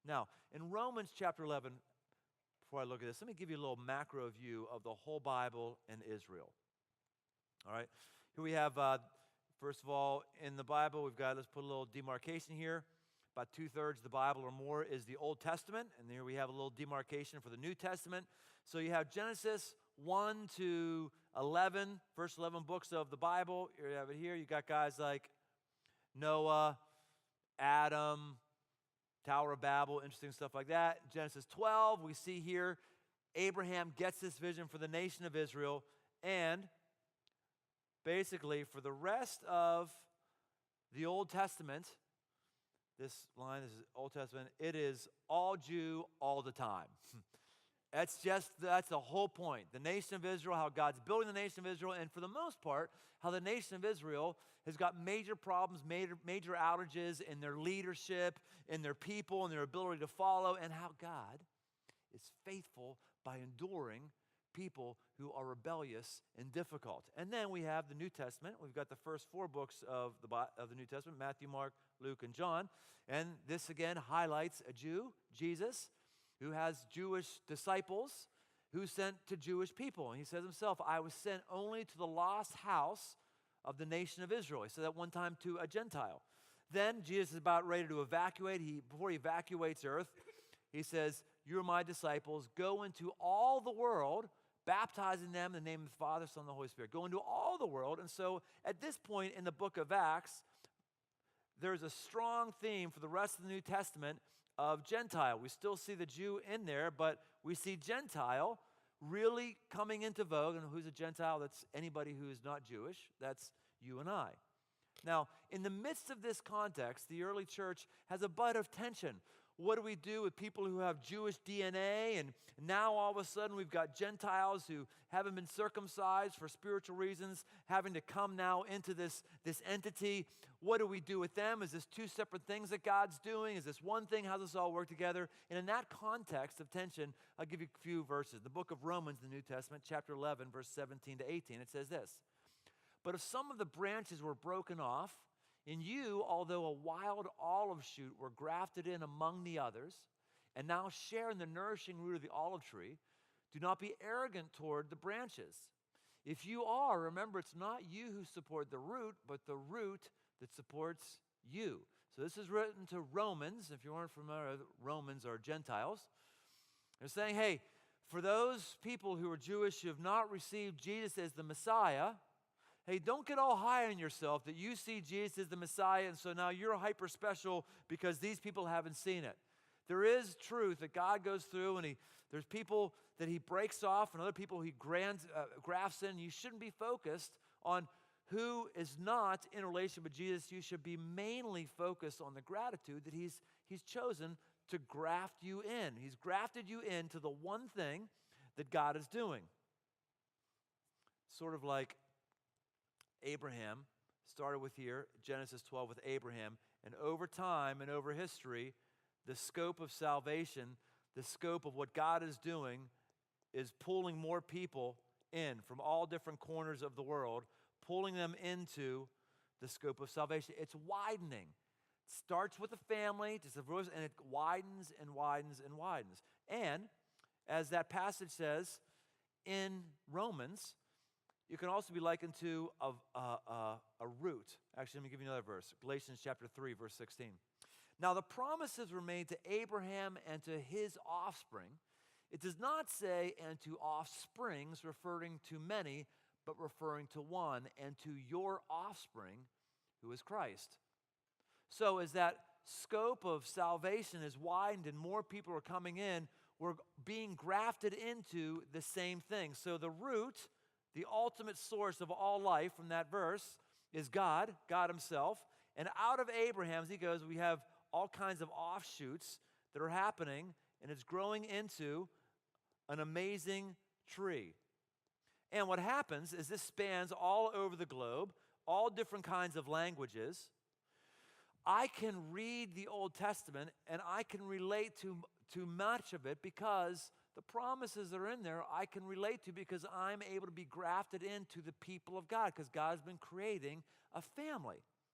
Now, in Romans chapter 11, before I look at this, let me give you a little macro view of the whole Bible and Israel. All right? Here we have, first of all, in the Bible, let's put a little demarcation here. About 2/3 of the Bible or more is the Old Testament, and here we have a little demarcation for the New Testament. So you have Genesis 1 to 11, first 11 books of the Bible. You have it here. You got guys like Noah, Adam, Tower of Babel, interesting stuff like that. Genesis 12, we see here Abraham gets this vision for the nation of Israel, and basically for the rest of the Old Testament, this is Old Testament, it is all Jew all the time. That's the whole point. The nation of Israel, how God's building the nation of Israel, and for the most part, how the nation of Israel has got major problems, major outages in their leadership, in their people, and their ability to follow, and how God is faithful by enduring people who are rebellious and difficult. And then we have the New Testament. We've got the first 4 books of the New Testament, Matthew, Mark, Luke, and John. And this again highlights a Jew, Jesus, who has Jewish disciples who's sent to Jewish people. And he says himself, I was sent only to the lost house of the nation of Israel. He said that one time to a Gentile. Then Jesus is about ready to evacuate. Before he evacuates earth, he says, you're my disciples. Go into all the world, baptizing them in the name of the Father, Son, and the Holy Spirit. Go into all the world. And so at this point in the book of Acts, there's a strong theme for the rest of the New Testament of Gentile. We still see the Jew in there, but we see Gentile really coming into vogue. And who's a Gentile? That's anybody who is not Jewish. That's you and I. Now, in the midst of this context, the early church has a bud of tension. What do we do with people who have Jewish DNA? And now all of a sudden we've got Gentiles who haven't been circumcised for spiritual reasons, having to come now into this entity. What do we do with them? Is this 2 separate things that God's doing? Is this one thing? How does this all work together? And in that context of tension, I'll give you a few verses. The book of Romans, the New Testament, chapter 11, verse 17 to 18, it says this. But if some of the branches were broken off, in you, although a wild olive shoot, were grafted in among the others, and now share in the nourishing root of the olive tree, do not be arrogant toward the branches. If you are, remember it's not you who support the root, but the root that supports you. So this is written to Romans. If you aren't familiar, Romans are Gentiles. They're saying, hey, for those people who are Jewish who have not received Jesus as the Messiah, hey, don't get all high on yourself that you see Jesus as the Messiah, and so now you're hyper special because these people haven't seen it. There is truth that God goes through, and there's people that he breaks off and other people he grafts in. You shouldn't be focused on who is not in a relationship with Jesus. You should be mainly focused on the gratitude that he's chosen to graft you in. He's grafted you into the one thing that God is doing. Sort of like Abraham started with here, Genesis 12 with Abraham, and over time and over history, the scope of salvation, the scope of what God is doing is pulling more people in from all different corners of the world, pulling them into the scope of salvation. It's widening. It starts with a family, and it widens and widens and widens. And as that passage says in Romans, you can also be likened to a root. Actually, let me give you another verse. Galatians chapter 3, verse 16. Now the promises were made to Abraham and to his offspring. It does not say, and to offsprings, referring to many, but referring to one, and to your offspring, who is Christ. So as that scope of salvation is widened and more people are coming in, we're being grafted into the same thing. So the root, the ultimate source of all life from that verse, is God himself. And out of Abraham, as he goes, we have all kinds of offshoots that are happening, and it's growing into an amazing tree. And what happens is this spans all over the globe, all different kinds of languages. I can read the Old Testament, and I can relate to much of it because the promises that are in there I can relate to because I'm able to be grafted into the people of God because God's been creating a family.